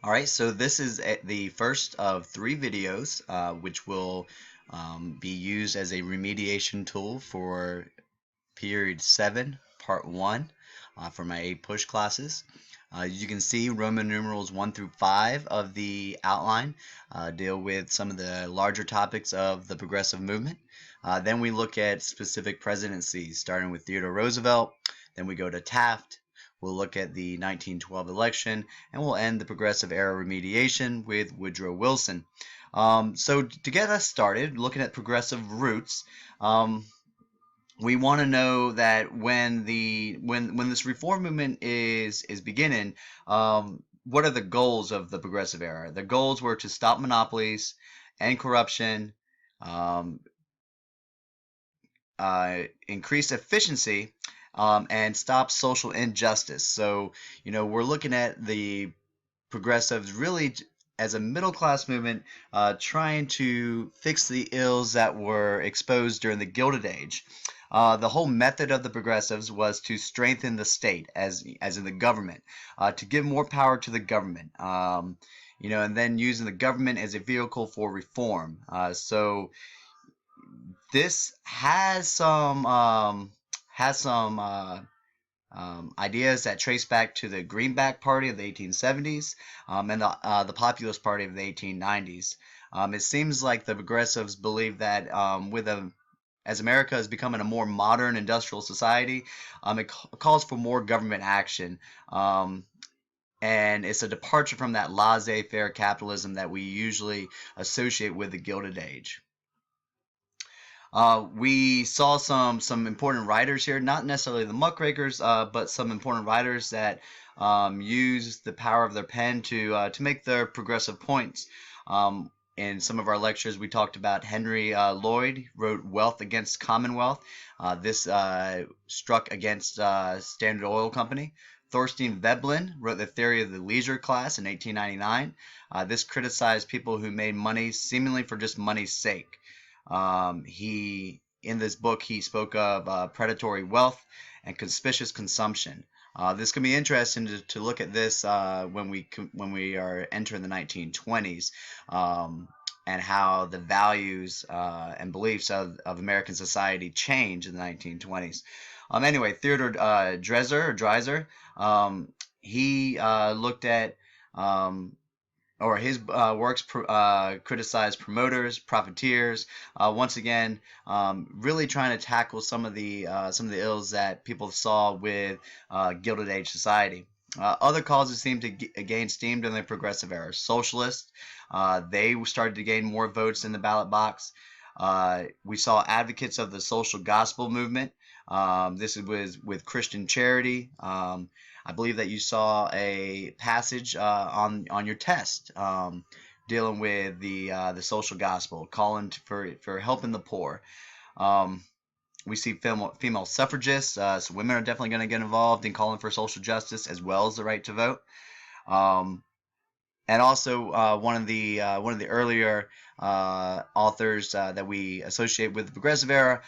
All right, so this is the first of three videos, which will be used as a remediation tool for period 7, part 1, for my push classes. You can see Roman numerals 1 through 5 of the outline deal with some of the larger topics of the progressive movement. Then we look at specific presidencies, starting with Theodore Roosevelt. Then we go to Taft. We'll look at the 1912 election, and we'll end the progressive era remediation with Woodrow Wilson. So to get us started, looking at progressive roots, we want to know that when this reform movement is beginning, what are the goals of the progressive era? The goals were to stop monopolies, end corruption, um, increase efficiency, and stop social injustice. So, we're looking at the progressives really as a middle class movement trying to fix the ills that were exposed during the Gilded Age. The whole method of the progressives was to strengthen the state, as in the government, to give more power to the government, and then using the government as a vehicle for reform. So this has some ideas that trace back to the Greenback Party of the 1870s, and the Populist Party of the 1890s. It seems like the progressives believe that as America is becoming a more modern industrial society, it calls for more government action. And it's a departure from that laissez-faire capitalism that we usually associate with the Gilded Age. We saw some important writers here, not necessarily the muckrakers, but some important writers that use the power of their pen to make their progressive points. In some of our lectures, we talked about Henry Lloyd wrote Wealth Against Commonwealth. This struck against Standard Oil Company. Thorstein Veblen wrote The Theory of the Leisure Class in 1899. This criticized people who made money seemingly for just money's sake. He in this book he spoke of predatory wealth and conspicuous consumption. This can be interesting to look at this when we are entering the 1920s, and how the values and beliefs of American society change in the 1920s. Anyway, Theodore Dreiser, he looked at um, or his works criticize promoters, profiteers. Once again, really trying to tackle some of the ills that people saw with Gilded Age society. Other causes seemed to gain steam during the Progressive Era. Socialists, they started to gain more votes in the ballot box. We saw advocates of the social gospel movement. This was with Christian charity. I believe that you saw a passage on your test, dealing with the social gospel, calling for helping the poor. Um, we see female suffragists, so women are definitely going to get involved in calling for social justice as well as the right to vote. Um, and also one of the earlier authors that we associate with the Progressive Era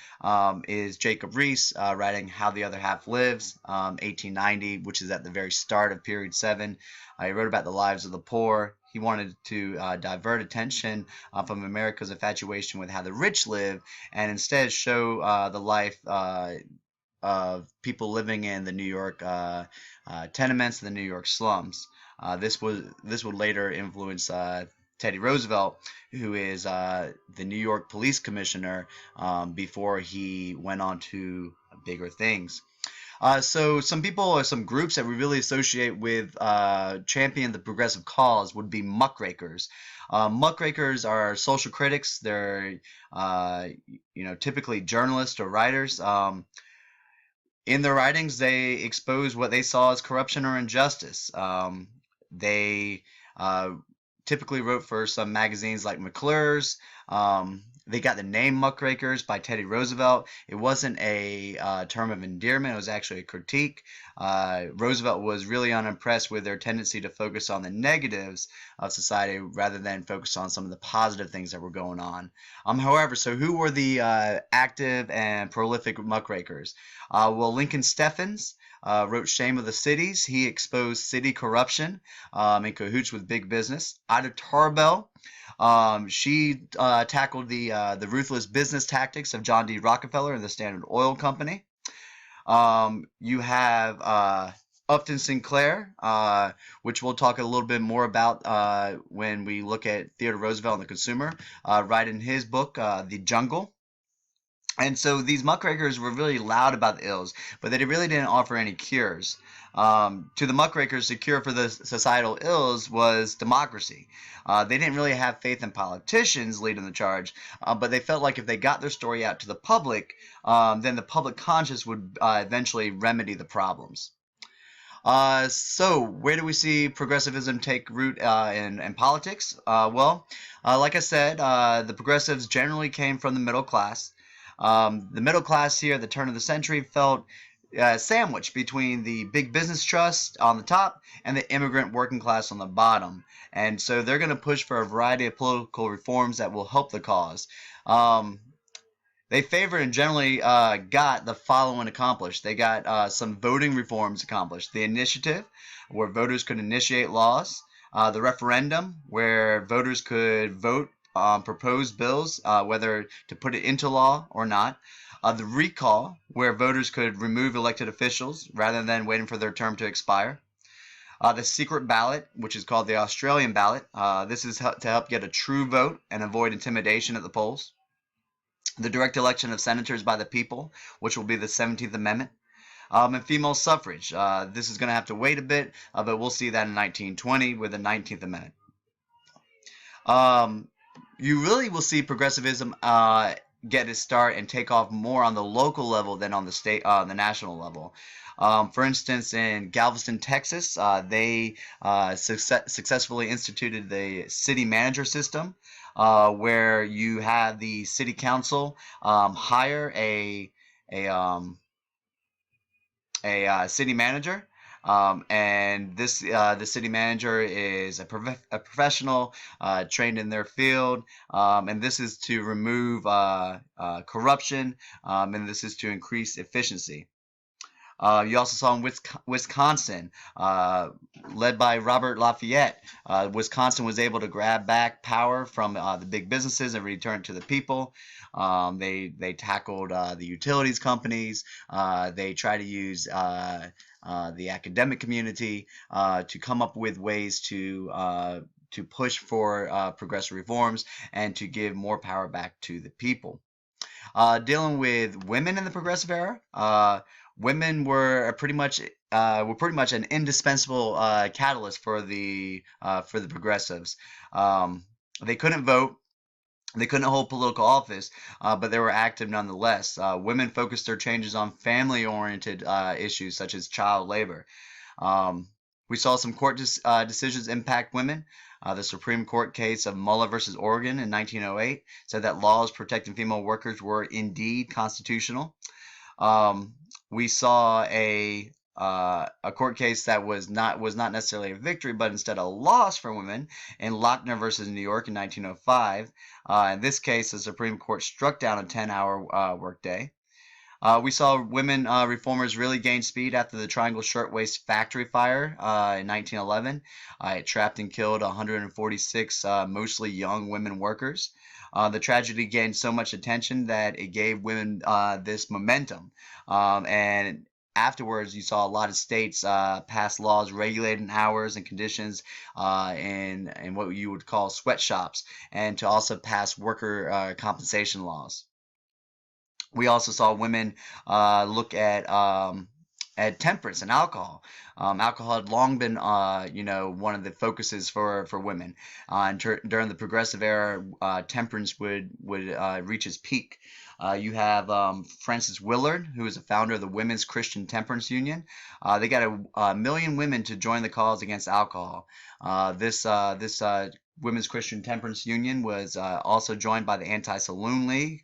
is Jacob Riis, writing How the Other Half Lives, 1890, which is at the very start of Period 7. He wrote about the lives of the poor. He wanted to divert attention from America's infatuation with how the rich live, and instead show the life of people living in the New York tenements, the New York slums. This would later influence Teddy Roosevelt, who is the New York Police Commissioner, before he went on to bigger things. So some people or some groups that we really associate with champion the progressive cause would be muckrakers. Muckrakers are social critics. They're typically journalists or writers. In their writings, they expose what they saw as corruption or injustice. They typically wrote for some magazines like McClure's. They got the name Muckrakers by Teddy Roosevelt. It wasn't a term of endearment, it was actually a critique. Roosevelt was really unimpressed with their tendency to focus on the negatives of society rather than focus on some of the positive things that were going on. However, so who were the active and prolific muckrakers? Well, Lincoln Steffens. wrote Shame of the Cities. He exposed city corruption in cahoots with big business. Ida Tarbell, she tackled the ruthless business tactics of John D. Rockefeller and the Standard Oil Company. You have Upton Sinclair, which we'll talk a little bit more about when we look at Theodore Roosevelt and the consumer, writing his book, The Jungle. And so these muckrakers were really loud about the ills, but they really didn't offer any cures. To the muckrakers, the cure for the societal ills was democracy. They didn't really have faith in politicians leading the charge, but they felt like if they got their story out to the public, then the public conscience would eventually remedy the problems. So where do we see progressivism take root in politics? Like I said, the progressives generally came from the middle class. The middle class here at the turn of the century felt sandwiched between the big business trust on the top and the immigrant working class on the bottom. And so they're going to push for a variety of political reforms that will help the cause. They favored and generally got the following accomplished. They got some voting reforms accomplished. The initiative, where voters could initiate laws. The referendum, where voters could vote proposed bills, whether to put it into law or not. The recall, where voters could remove elected officials rather than waiting for their term to expire. The secret ballot, which is called the Australian ballot. This is to help get a true vote and avoid intimidation at the polls. The direct election of senators by the people, which will be the 17th Amendment. And female suffrage. This is going to have to wait a bit, but we'll see that in 1920 with the 19th Amendment. You really will see progressivism get its start and take off more on the local level than on the national level. For instance, in Galveston, Texas, they successfully instituted the city manager system, where you have the city council hire a city manager. And the city manager is a professional trained in their field, and this is to remove corruption, and this is to increase efficiency. You also saw in Wisconsin, led by Robert Lafayette, Wisconsin was able to grab back power from the big businesses and return it to the people. They tackled the utilities companies. They tried to use the academic community to come up with ways to push for progressive reforms and to give more power back to the people. Dealing with women in the progressive era, women were pretty much an indispensable catalyst for the progressives. They couldn't vote. They couldn't hold political office, but they were active nonetheless. Women focused their changes on family-oriented issues such as child labor. We saw some court decisions impact women. The Supreme Court case of Muller versus Oregon in 1908 said that laws protecting female workers were indeed constitutional. We saw a court case that was not necessarily a victory, but instead a loss for women in Lochner versus New York in 1905. In this case, the Supreme Court struck down a 10-hour workday. We saw women reformers really gain speed after the Triangle Shirtwaist Factory fire in 1911. It trapped and killed 146 mostly young women workers. The tragedy gained so much attention that it gave women this momentum. And afterwards, you saw a lot of states pass laws regulating hours and conditions in what you would call sweatshops, and to also pass worker compensation laws. We also saw women look at temperance and alcohol. Alcohol had long been, one of the focuses for women. During the Progressive era, temperance would reach its peak. You have Frances Willard, who is a founder of the Women's Christian Temperance Union. They got a million women to join the cause against alcohol. This Women's Christian Temperance Union was also joined by the Anti-Saloon League.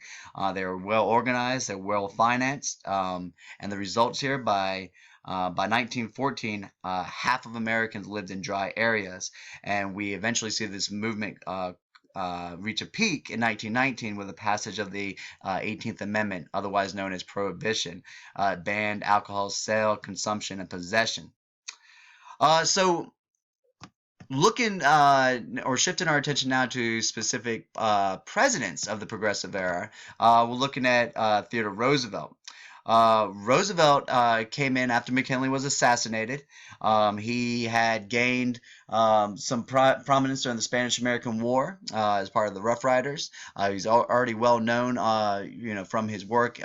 They were well organized, they're well financed, and the results here by 1914, half of Americans lived in dry areas, and we eventually see this movement reach a peak in 1919 with the passage of the 18th Amendment, otherwise known as Prohibition. It banned alcohol sale, consumption, and possession. So looking or shifting our attention now to specific presidents of the progressive era, we're looking at Theodore Roosevelt. Roosevelt came in after McKinley was assassinated. He had gained some prominence during the Spanish-American War as part of the Rough Riders. He's already well known, from his work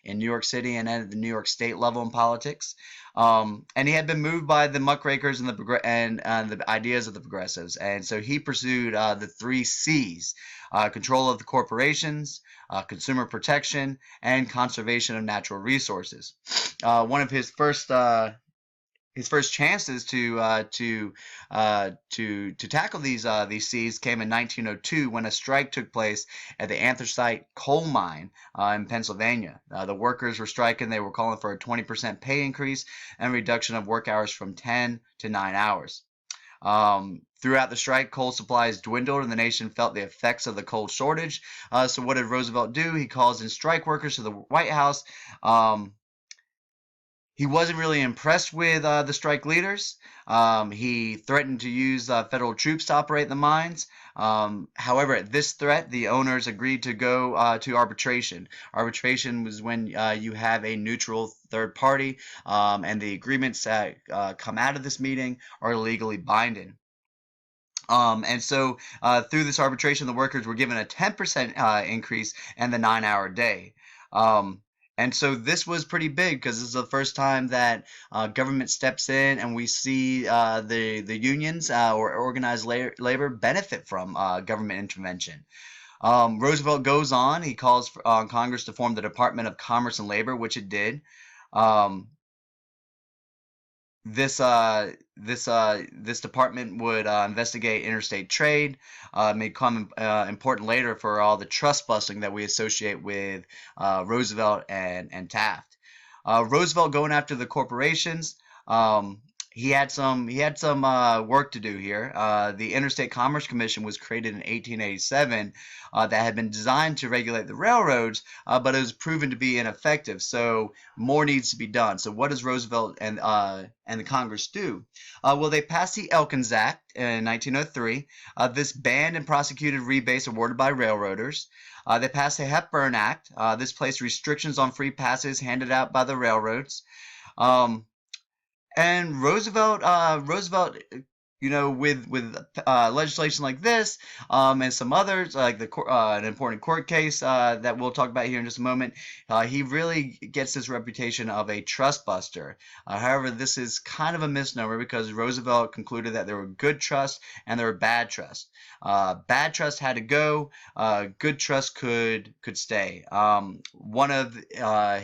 in New York City and at the New York State level in politics. And he had been moved by the muckrakers and the ideas of the progressives, and so he pursued the three C's: control of the corporations, consumer protection, and conservation of natural resources. One of his first chances to tackle these C's came in 1902 when a strike took place at the anthracite coal mine in Pennsylvania. The workers were striking. They were calling for a 20% pay increase and reduction of work hours from 10 to 9 hours. Throughout the strike, coal supplies dwindled and the nation felt the effects of the coal shortage. So what did Roosevelt do? He calls in strike workers to the White House. He wasn't really impressed with the strike leaders. He threatened to use federal troops to operate the mines. However, at this threat, the owners agreed to go to arbitration. Arbitration was when you have a neutral third party, and the agreements that come out of this meeting are legally binding. And so through this arbitration, the workers were given a 10% increase and the 9-hour day. And so this was pretty big because this is the first time that government steps in, and we see the unions or organized labor benefit from government intervention. Roosevelt goes on. He calls on Congress to form the Department of Commerce and Labor, which it did. This department would investigate interstate trade, may come important later for all the trust busting that we associate with Roosevelt and Taft. Roosevelt going after the corporations. He had some work to do here. The Interstate Commerce Commission was created in 1887 that had been designed to regulate the railroads, but it was proven to be ineffective. So more needs to be done. So what does Roosevelt and the Congress do? Well, they passed the Elkins Act in 1903. This banned and prosecuted rebates awarded by railroaders. They passed the Hepburn Act. This placed restrictions on free passes handed out by the railroads. And Roosevelt, with legislation like this, and some others, like an important court case that we'll talk about here in just a moment, he really gets this reputation of a trust buster. However, this is kind of a misnomer because Roosevelt concluded that there were good trust and there were bad trust. Bad trust had to go. Good trust could stay. One of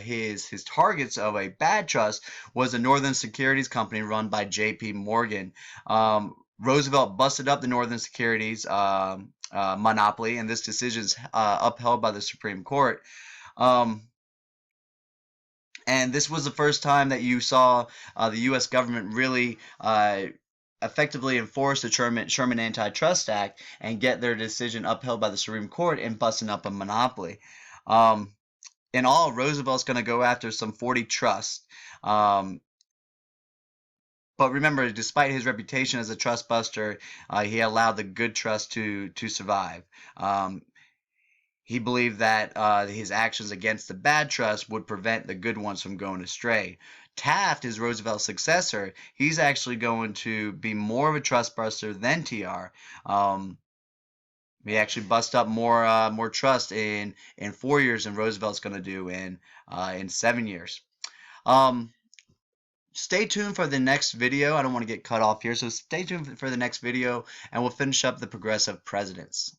his targets of a bad trust was the Northern Securities Company run by J.P. Morgan. Roosevelt busted up the Northern Securities monopoly, and this decision is upheld by the Supreme Court. And this was the first time that you saw the U.S. government really effectively enforce the Sherman Antitrust Act and get their decision upheld by the Supreme Court in busting up a monopoly. In all, Roosevelt's going to go after some 40 trusts. But remember, despite his reputation as a trust buster, he allowed the good trust to survive. He believed that his actions against the bad trust would prevent the good ones from going astray. Taft is Roosevelt's successor. He's actually going to be more of a trust buster than TR. He actually bust up more trust in 4 years than Roosevelt's going to do in 7 years. Stay tuned for the next video. I don't want to get cut off here, so stay tuned for the next video, and we'll finish up the progressive presidents.